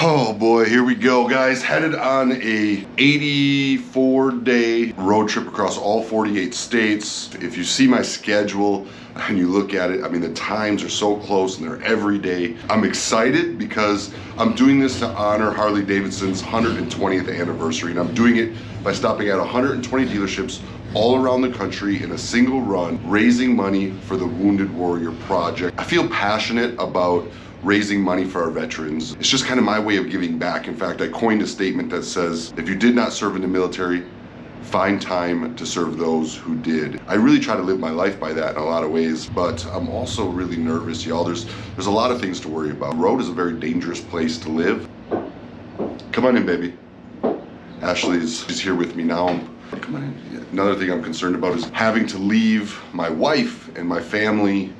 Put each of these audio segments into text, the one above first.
Oh boy, here we go, guys. Headed on a 84-day road trip across all 48 states. If you see my schedule and you look at it, I mean, the times are so close and they're every day. I'm excited because I'm doing this to honor Harley-Davidson's 120th anniversary, and I'm doing it by stopping at 120 dealerships all around the country in a single run, raising money for the Wounded Warrior Project. I feel passionate about raising money for our veterans. It's just kind of my way of giving back. In fact, I coined a statement that says, if you did not serve in the military, find time to serve those who did. I really try to live my life by that in a lot of ways, but I'm also really nervous, y'all. There's a lot of things to worry about. The road is a very dangerous place to live. Come on in, baby. She's here with me now. Come on in. Yeah. Another thing I'm concerned about is having to leave my wife and my family.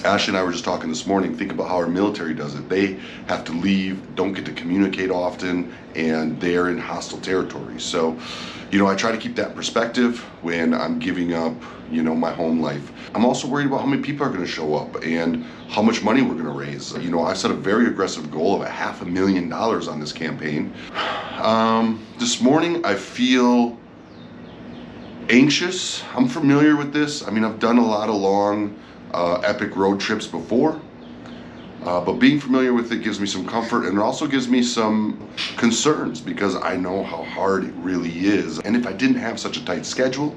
Ashley and I were just talking this morning. Think about how our military does it. They have to leave, don't get to communicate often, and they're in hostile territory. So, I try to keep that perspective when I'm giving up, my home life. I'm also worried about how many people are going to show up and how much money we're going to raise. I set a very aggressive goal of $500,000 on this campaign. This morning I feel anxious. I'm familiar with this. I mean, I've done a lot of long epic road trips before, but being familiar with it gives me some comfort, and it also gives me some concerns because I know how hard it really is. And if I didn't have such a tight schedule,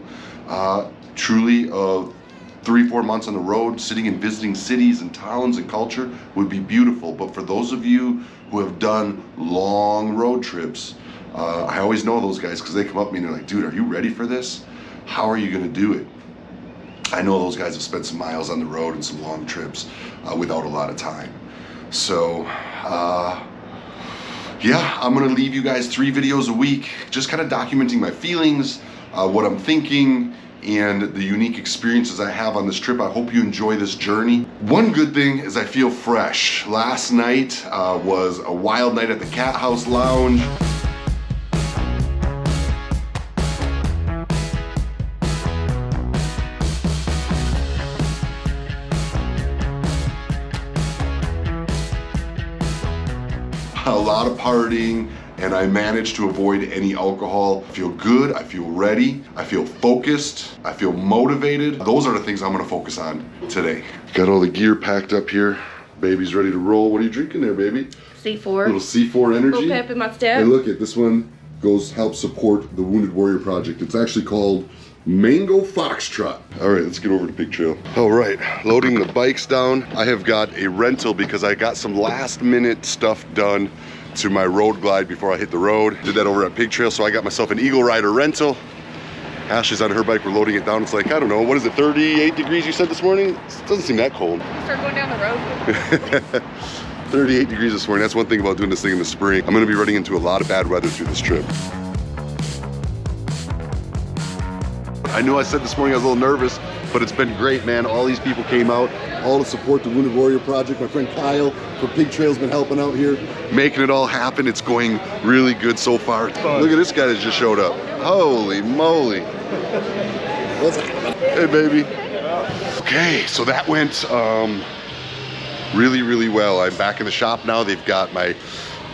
truly 3-4 months on the road, sitting and visiting cities and towns and culture would be beautiful. But for those of you who have done long road trips, I always know those guys because they come up to me and they're like, dude, are you ready for this? How are you gonna do it? I know those guys have spent some miles on the road and some long trips without a lot of time. So, yeah, I'm gonna leave you guys 3 videos a week, just kind of documenting my feelings, what I'm thinking, and the unique experiences I have on this trip. I hope you enjoy this journey. One good thing is I feel fresh. Last night was a wild night at the Cat House Lounge. A lot of partying, and I managed to avoid any alcohol. I feel good, I feel ready, I feel focused, I feel motivated. Those are the things I'm gonna focus on today. Got all the gear packed up here. Baby's ready to roll. What are you drinking there, baby? C4. Little C4 energy. Little pep in my step. And look, this one helps support the Wounded Warrior Project. It's actually called Mango Foxtrot. All right, let's get over to Big Trail. All right, loading the bikes down. I have got a rental because I got some last minute stuff done to my road glide before I hit the road. Did that over at Big Trail, so I got myself an Eagle Rider rental. Ashley's on her bike, we're loading it down. It's like, I don't know, what is it, 38 degrees you said this morning? It doesn't seem that cold. Start going down the road. 38 degrees this morning. That's one thing about doing this thing in the spring. I'm gonna be running into a lot of bad weather through this trip. I know I said this morning I was a little nervous, but it's been great, man. All these people came out, all to support the Wounded Warrior Project. My friend Kyle from Pig Trail's been helping out here, making it all happen. It's going really good so far. Look at this guy that just showed up. Holy moly. Hey, baby. Okay, so that went really, really well. I'm back in the shop now. They've got my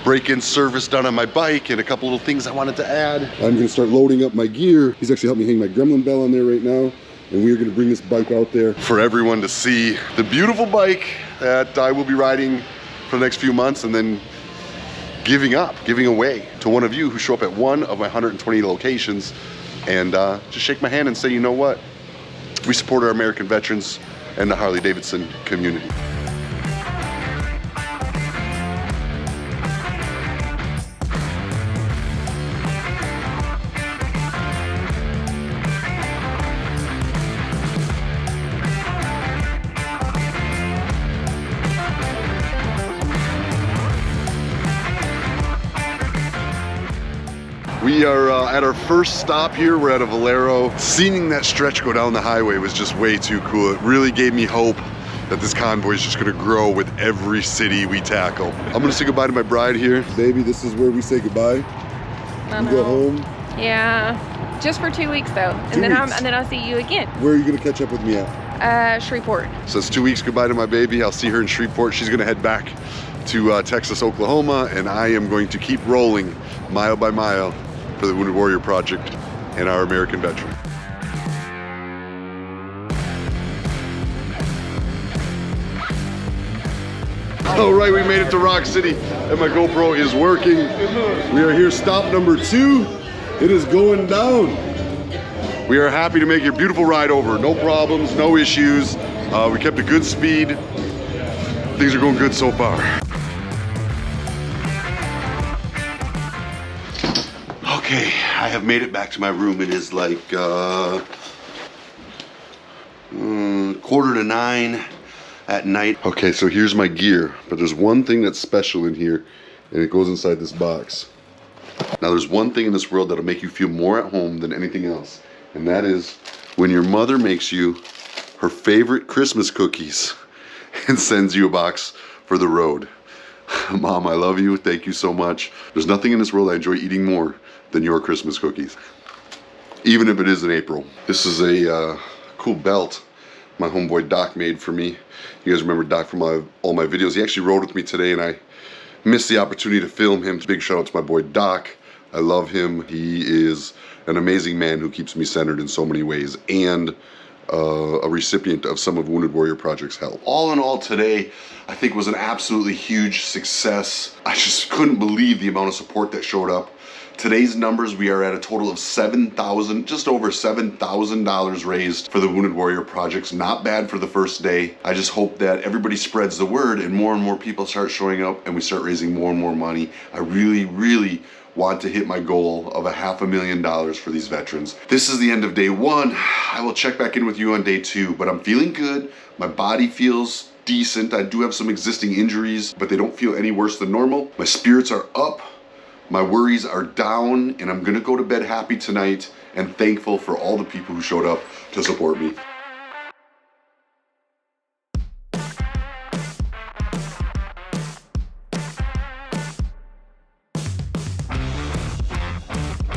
break-in service done on my bike and a couple little things I wanted to add. I'm gonna start loading up my gear. He's actually helping me hang my gremlin bell on there right now, and we are gonna bring this bike out there for everyone to see the beautiful bike that I will be riding for the next few months, and then giving away to one of you who show up at one of my 120 locations, and just shake my hand and say, you know what? We support our American veterans and the Harley-Davidson community. We are at our first stop here. We're at a Valero. Seeing that stretch go down the highway was just way too cool. It really gave me hope that this convoy is just gonna grow with every city we tackle. I'm gonna say goodbye to my bride here. Baby, this is where we say goodbye. You go home. Yeah, just for 2 weeks though, and then I'll see you again. Where are you gonna catch up with me at? Shreveport. So it's 2 weeks goodbye to my baby. I'll see her in Shreveport. She's gonna head back to Texas, Oklahoma, and I am going to keep rolling mile by mile for the Wounded Warrior Project and our American veteran. All right, we made it to Rock City, and my GoPro is working. We are here, stop number 2. It is going down. We are happy to make your beautiful ride over. No problems, no issues. We kept a good speed. Things are going good so far. Okay, I have made it back to my room. It is like 8:45 at night. Okay, so here's my gear, but there's one thing that's special in here, and it goes inside this box. Now, there's one thing in this world that'll make you feel more at home than anything else, and that is when your mother makes you her favorite Christmas cookies and sends you a box for the road. Mom, I love you. Thank you so much. There's nothing in this world I enjoy eating more than your Christmas cookies, even if it is in April. This is a cool belt my homeboy Doc made for me. You guys remember Doc from all my videos. He actually rode with me today, and I missed the opportunity to film him. Big shout out to my boy Doc. I love him. He is an amazing man who keeps me centered in so many ways, and a recipient of some of Wounded Warrior Project's help. All in all, today I think was an absolutely huge success. I just couldn't believe the amount of support that showed up. Today's numbers, we are at a total of $7,000, just over $7,000 raised for the Wounded Warrior Projects. Not bad for the first day. I just hope that everybody spreads the word and more people start showing up and we start raising more and more money. I really want to hit my goal of $500,000 for these veterans. This is the end of day 1. I will check back in with you on day 2, but I'm feeling good. My body feels decent. I do have some existing injuries, but they don't feel any worse than normal. My spirits are up. My worries are down, and I'm gonna go to bed happy tonight and thankful for all the people who showed up to support me.